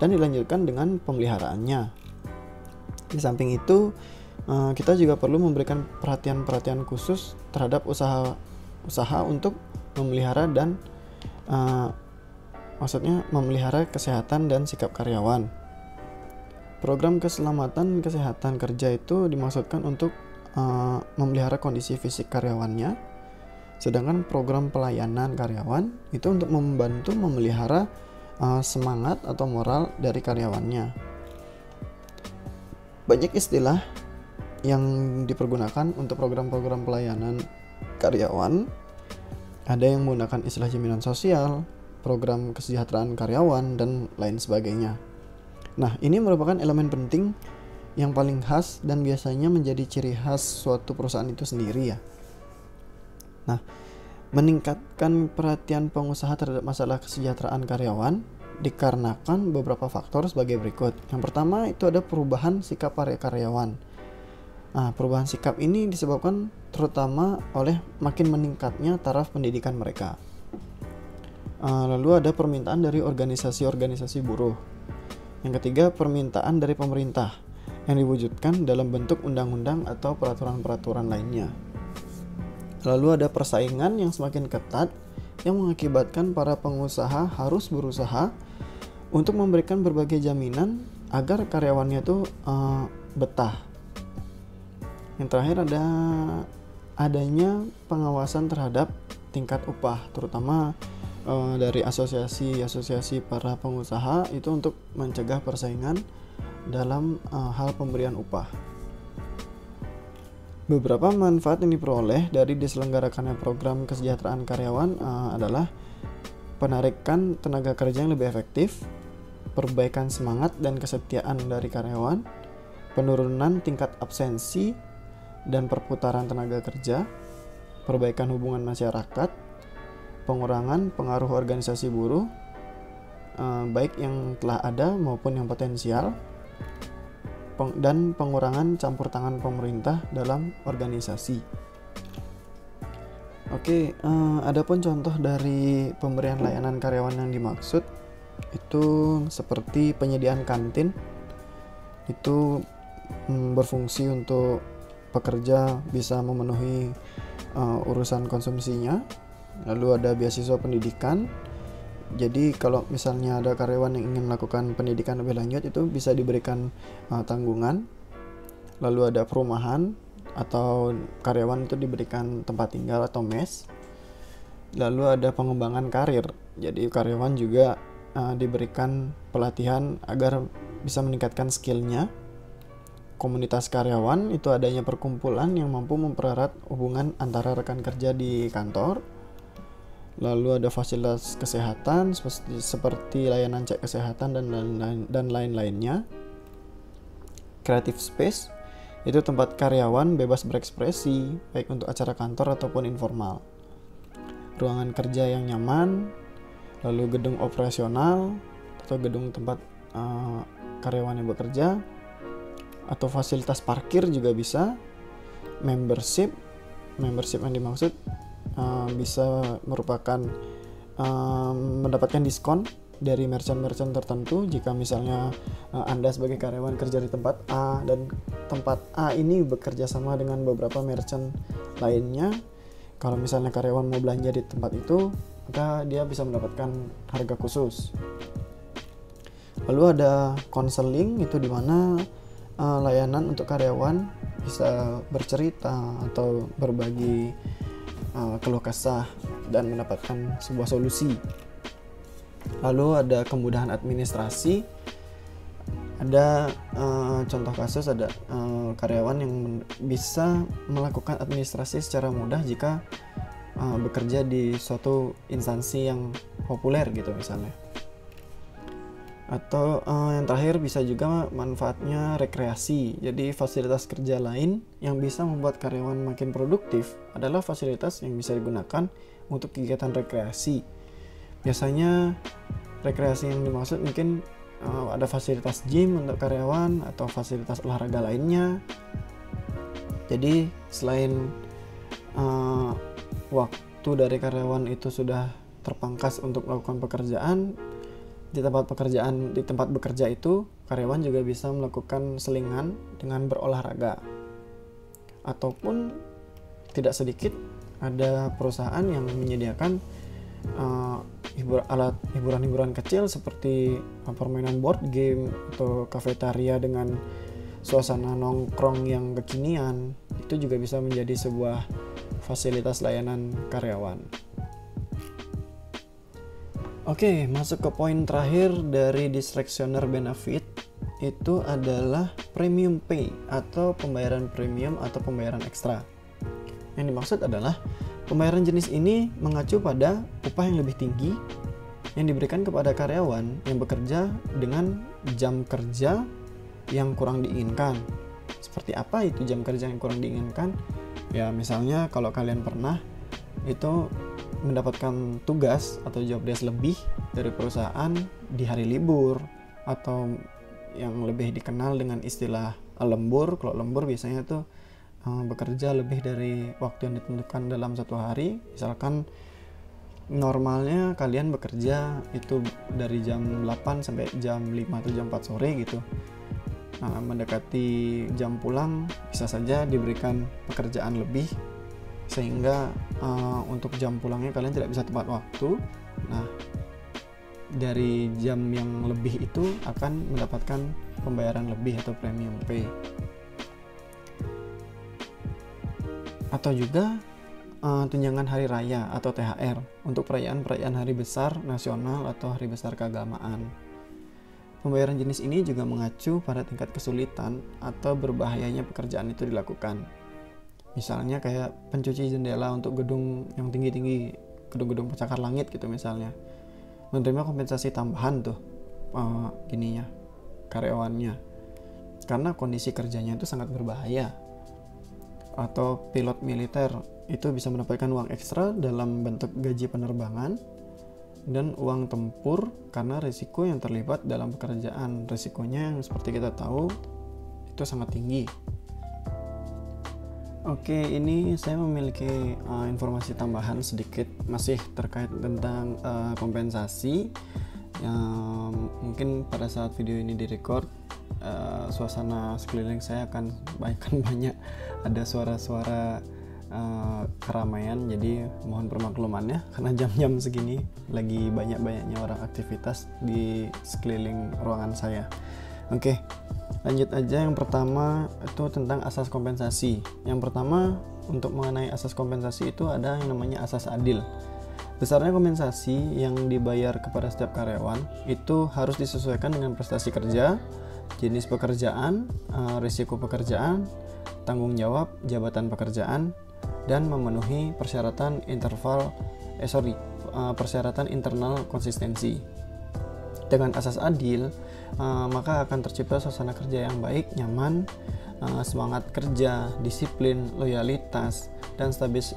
dan dilanjutkan dengan pemeliharaannya. Di samping itu, kita juga perlu memberikan perhatian-perhatian khusus terhadap usaha untuk memelihara dan memelihara kesehatan dan sikap karyawan. Program keselamatan kesehatan kerja itu dimaksudkan untuk memelihara kondisi fisik karyawannya, sedangkan program pelayanan karyawan itu untuk membantu memelihara semangat atau moral dari karyawannya. Banyak istilah yang dipergunakan untuk program-program pelayanan karyawan. Ada yang menggunakan istilah jaminan sosial, program kesejahteraan karyawan, dan lain sebagainya. Nah, ini merupakan elemen penting yang paling khas dan biasanya menjadi ciri khas suatu perusahaan itu sendiri ya. Nah, meningkatkan perhatian pengusaha terhadap masalah kesejahteraan karyawan dikarenakan beberapa faktor sebagai berikut. Yang pertama itu ada perubahan sikap para karyawan. Nah, perubahan sikap ini disebabkan terutama oleh makin meningkatnya taraf pendidikan mereka. Lalu ada permintaan dari organisasi-organisasi buruh. Yang ketiga, permintaan dari pemerintah yang diwujudkan dalam bentuk undang-undang atau peraturan-peraturan lainnya. Lalu ada persaingan yang semakin ketat yang mengakibatkan para pengusaha harus berusaha untuk memberikan berbagai jaminan agar karyawannya itu betah. Yang terakhir ada adanya pengawasan terhadap tingkat upah, terutama dari asosiasi para pengusaha itu untuk mencegah persaingan dalam hal pemberian upah. Beberapa manfaat yang diperoleh dari diselenggarakannya program kesejahteraan karyawan adalah penarikan tenaga kerja yang lebih efektif, perbaikan semangat dan kesetiaan dari karyawan, penurunan tingkat absensi dan perputaran tenaga kerja, perbaikan hubungan masyarakat, pengurangan pengaruh organisasi buruh, baik yang telah ada maupun yang potensial, dan pengurangan campur tangan pemerintah dalam organisasi. Oke, adapun contoh dari pemberian layanan karyawan yang dimaksud itu seperti penyediaan kantin, itu berfungsi untuk pekerja bisa memenuhi urusan konsumsinya. Lalu ada beasiswa pendidikan. Jadi kalau misalnya ada karyawan yang ingin melakukan pendidikan lebih lanjut itu bisa diberikan tanggungan. Lalu ada perumahan atau karyawan itu diberikan tempat tinggal atau mes. Lalu ada pengembangan karir. Jadi karyawan juga diberikan pelatihan agar bisa meningkatkan skillnya. Komunitas karyawan itu adanya perkumpulan yang mampu mempererat hubungan antara rekan kerja di kantor. Lalu ada fasilitas kesehatan seperti layanan cek kesehatan dan lain-lainnya. Creative space itu tempat karyawan bebas berekspresi baik untuk acara kantor ataupun informal. Ruangan kerja yang nyaman, lalu gedung operasional atau gedung tempat karyawan yang bekerja, atau fasilitas parkir juga bisa. Membership yang dimaksud bisa merupakan mendapatkan diskon dari merchant tertentu jika misalnya Anda sebagai karyawan kerja di tempat A dan tempat A ini bekerja sama dengan beberapa merchant lainnya. Kalau misalnya karyawan mau belanja di tempat itu, maka dia bisa mendapatkan harga khusus. Lalu ada konseling, itu dimana layanan untuk karyawan bisa bercerita atau berbagi keluh kesah dan mendapatkan sebuah solusi. Lalu ada kemudahan administrasi. Ada contoh kasus, ada karyawan yang bisa melakukan administrasi secara mudah jika bekerja di suatu instansi yang populer gitu misalnya. Atau yang terakhir bisa juga manfaatnya rekreasi. Jadi fasilitas kerja lain yang bisa membuat karyawan makin produktif adalah fasilitas yang bisa digunakan untuk kegiatan rekreasi. Biasanya rekreasi yang dimaksud mungkin ada fasilitas gym untuk karyawan atau fasilitas olahraga lainnya. Jadi selain waktu dari karyawan itu sudah terpangkas untuk melakukan pekerjaan, di tempat bekerja itu karyawan juga bisa melakukan selingan dengan berolahraga. Ataupun tidak sedikit ada perusahaan yang menyediakan hiburan-hiburan kecil seperti permainan board game atau kafetaria dengan suasana nongkrong yang kekinian. Itu juga bisa menjadi sebuah fasilitas layanan karyawan. Oke, masuk ke poin terakhir dari discretionary benefit, itu adalah premium pay atau pembayaran premium atau pembayaran ekstra. Yang dimaksud adalah Pembayaran jenis ini mengacu pada upah yang lebih tinggi yang diberikan kepada karyawan yang bekerja dengan jam kerja yang kurang diinginkan. Seperti apa itu jam kerja yang kurang diinginkan? Ya misalnya kalau kalian pernah itu mendapatkan tugas atau job desk lebih dari perusahaan di hari libur, atau yang lebih dikenal dengan istilah lembur. Kalau lembur biasanya tuh bekerja lebih dari waktu yang ditentukan dalam satu hari. Misalkan normalnya kalian bekerja itu dari jam 8 sampai jam 5 atau jam 4 sore gitu. Mendekati jam pulang bisa saja diberikan pekerjaan lebih, sehingga untuk jam pulangnya kalian tidak bisa tepat waktu. Nah, dari jam yang lebih itu akan mendapatkan pembayaran lebih atau premium pay. Atau juga tunjangan hari raya atau THR untuk perayaan-perayaan hari besar nasional atau hari besar keagamaan. Pembayaran jenis ini juga mengacu pada tingkat kesulitan atau berbahayanya pekerjaan itu dilakukan. Misalnya kayak pencuci jendela untuk gedung yang tinggi-tinggi, gedung-gedung pencakar langit gitu misalnya, menerima kompensasi tambahan tuh karyawannya, karena kondisi kerjanya itu sangat berbahaya. Atau pilot militer itu bisa mendapatkan uang ekstra dalam bentuk gaji penerbangan dan uang tempur karena risiko yang terlibat dalam pekerjaan. Risikonya yang seperti kita tahu itu sangat tinggi. Oke, ini saya memiliki informasi tambahan sedikit masih terkait tentang kompensasi. Mungkin pada saat video ini direcord, suasana sekeliling saya akan banyak ada suara-suara keramaian, jadi mohon permaklumannya karena jam-jam segini lagi banyak-banyaknya orang aktivitas di sekeliling ruangan saya. Oke, lanjut aja. Yang pertama itu tentang asas kompensasi. Yang pertama, untuk mengenai asas kompensasi itu ada yang namanya asas adil. Besarnya kompensasi yang dibayar kepada setiap karyawan itu harus disesuaikan dengan prestasi kerja, jenis pekerjaan, risiko pekerjaan, tanggung jawab jabatan pekerjaan, dan memenuhi persyaratan persyaratan internal konsistensi. Dengan asas adil, maka akan tercipta suasana kerja yang baik, nyaman, semangat kerja, disiplin, loyalitas, dan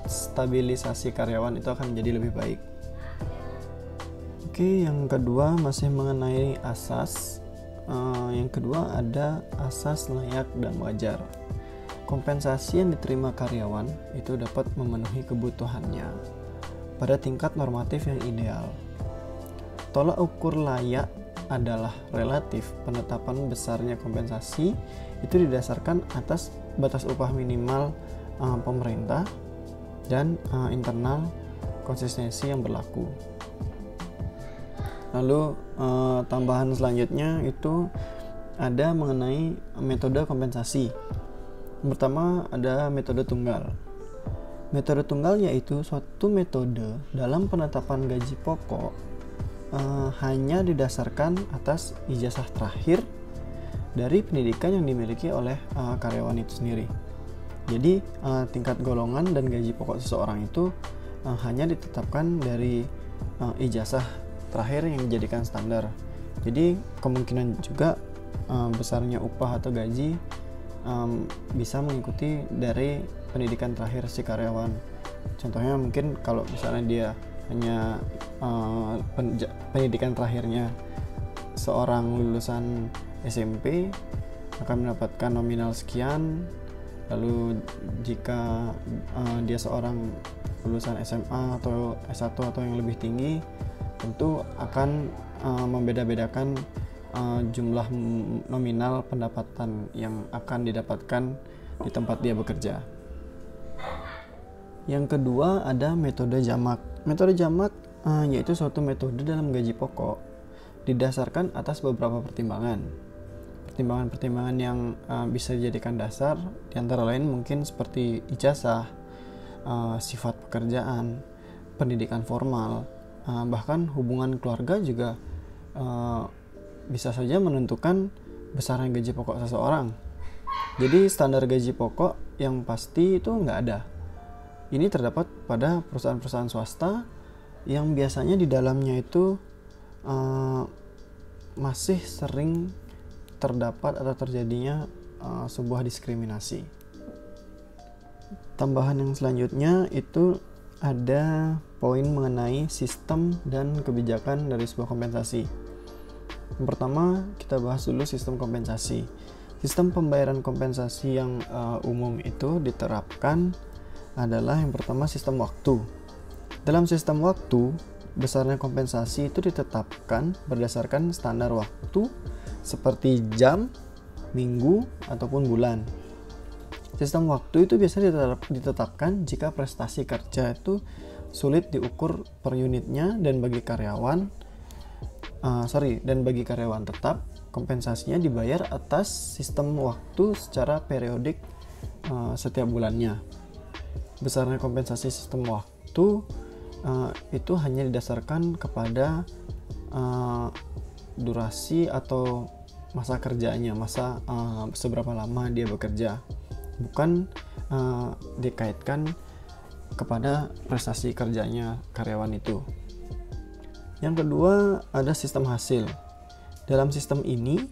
stabilisasi karyawan itu akan menjadi lebih baik. Oke, yang kedua masih mengenai asas. Yang kedua ada asas layak dan wajar. Kompensasi yang diterima karyawan itu dapat memenuhi kebutuhannya pada tingkat normatif yang ideal. Tolak ukur layak adalah relatif. Penetapan besarnya kompensasi itu didasarkan atas batas upah minimal pemerintah dan internal konsistensi yang berlaku. Lalu tambahan selanjutnya itu ada mengenai metode kompensasi. Yang pertama ada metode tunggal. Metode tunggal yaitu suatu metode dalam penetapan gaji pokok hanya didasarkan atas ijazah terakhir dari pendidikan yang dimiliki oleh karyawan itu sendiri. Jadi tingkat golongan dan gaji pokok seseorang itu hanya ditetapkan dari ijazah terakhir yang dijadikan standar. Jadi kemungkinan juga besarnya upah atau gaji bisa mengikuti dari pendidikan terakhir si karyawan. Contohnya mungkin kalau misalnya dia hanya pendidikan terakhirnya seorang lulusan SMP akan mendapatkan nominal sekian. Lalu jika dia seorang lulusan SMA atau S1 atau yang lebih tinggi, tentu akan membeda-bedakan jumlah nominal pendapatan yang akan didapatkan di tempat dia bekerja. Yang kedua ada metode jamak. Metode jamak yaitu suatu metode dalam gaji pokok didasarkan atas beberapa pertimbangan. Pertimbangan-pertimbangan yang bisa dijadikan dasar diantara lain mungkin seperti ijazah, sifat pekerjaan, pendidikan formal, bahkan hubungan keluarga juga bisa saja menentukan besaran gaji pokok seseorang. Jadi standar gaji pokok yang pasti itu nggak ada. Ini terdapat pada perusahaan-perusahaan swasta yang biasanya di dalamnya itu masih sering terdapat atau terjadinya sebuah diskriminasi. Tambahan yang selanjutnya itu ada poin mengenai sistem dan kebijakan dari sebuah kompensasi. Yang pertama, kita bahas dulu sistem kompensasi. Sistem pembayaran kompensasi yang umum itu diterapkan adalah yang pertama sistem waktu. Dalam sistem waktu, besarnya kompensasi itu ditetapkan berdasarkan standar waktu seperti jam, minggu, ataupun bulan. Sistem waktu itu biasanya ditetapkan jika prestasi kerja itu sulit diukur per unitnya dan bagi karyawan tetap kompensasinya dibayar atas sistem waktu secara periodik setiap bulannya. Besarnya kompensasi sistem waktu itu hanya didasarkan kepada durasi atau masa kerjanya, seberapa lama dia bekerja, bukan dikaitkan kepada prestasi kerjanya karyawan itu. Yang kedua, ada sistem hasil. Dalam sistem ini,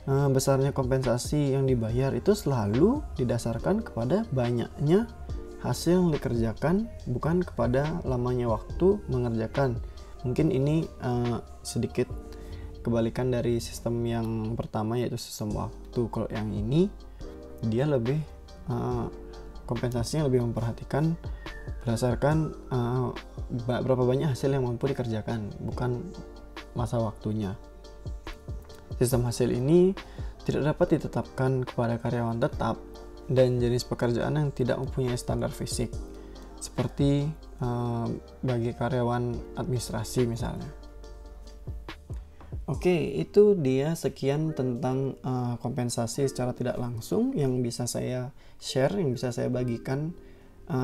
besarnya kompensasi yang dibayar itu selalu didasarkan kepada banyaknya hasil yang dikerjakan, bukan kepada lamanya waktu mengerjakan. Mungkin ini sedikit kebalikan dari sistem yang pertama, yaitu sistem waktu. Kalau yang ini, dia lebih kompensasinya lebih memperhatikan berdasarkan berapa banyak hasil yang mampu dikerjakan, bukan masa waktunya. Sistem hasil ini tidak dapat ditetapkan kepada karyawan tetap dan jenis pekerjaan yang tidak mempunyai standar fisik, seperti bagi karyawan administrasi misalnya. Oke, itu dia sekian tentang kompensasi secara tidak langsung yang bisa saya share, yang bisa saya bagikan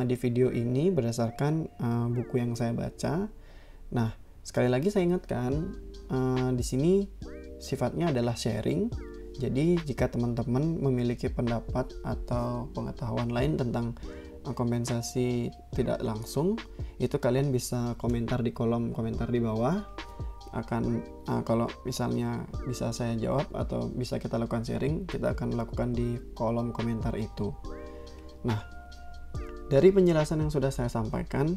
di video ini berdasarkan buku yang saya baca. Nah, sekali lagi saya ingatkan, di sini sifatnya adalah sharing. Jadi, jika teman-teman memiliki pendapat atau pengetahuan lain tentang kompensasi tidak langsung, itu kalian bisa komentar di kolom komentar di bawah. Kalau misalnya bisa saya jawab atau bisa kita lakukan sharing, kita akan lakukan di kolom komentar itu. Nah, dari penjelasan yang sudah saya sampaikan,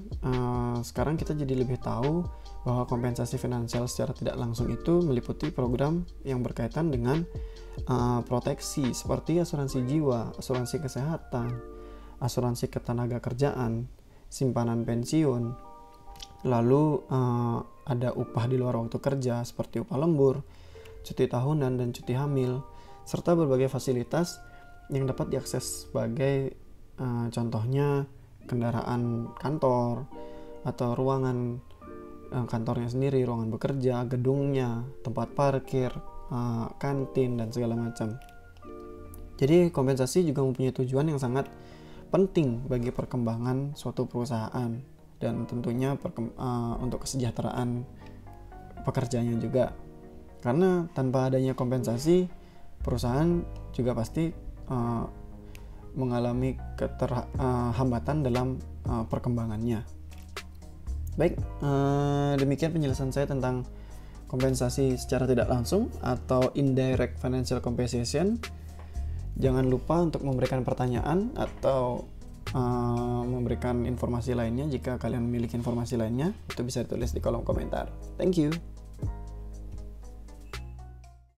sekarang kita jadi lebih tahu bahwa kompensasi finansial secara tidak langsung itu meliputi program yang berkaitan dengan proteksi seperti asuransi jiwa, asuransi kesehatan, asuransi ketenaga kerjaan, simpanan pensiun, lalu ada upah di luar waktu kerja seperti upah lembur, cuti tahunan dan cuti hamil, serta berbagai fasilitas yang dapat diakses sebagai contohnya kendaraan kantor atau ruangan kantornya sendiri, ruangan bekerja, gedungnya, tempat parkir, kantin, dan segala macam. Jadi kompensasi juga mempunyai tujuan yang sangat penting bagi perkembangan suatu perusahaan dan tentunya untuk kesejahteraan pekerjanya juga. Karena tanpa adanya kompensasi, perusahaan juga pasti mengalami hambatan dalam perkembangannya. Baik, demikian penjelasan saya tentang kompensasi secara tidak langsung atau indirect financial compensation. Jangan lupa untuk memberikan pertanyaan atau memberikan informasi lainnya. Jika kalian memiliki informasi lainnya, itu bisa ditulis di kolom komentar. Thank you.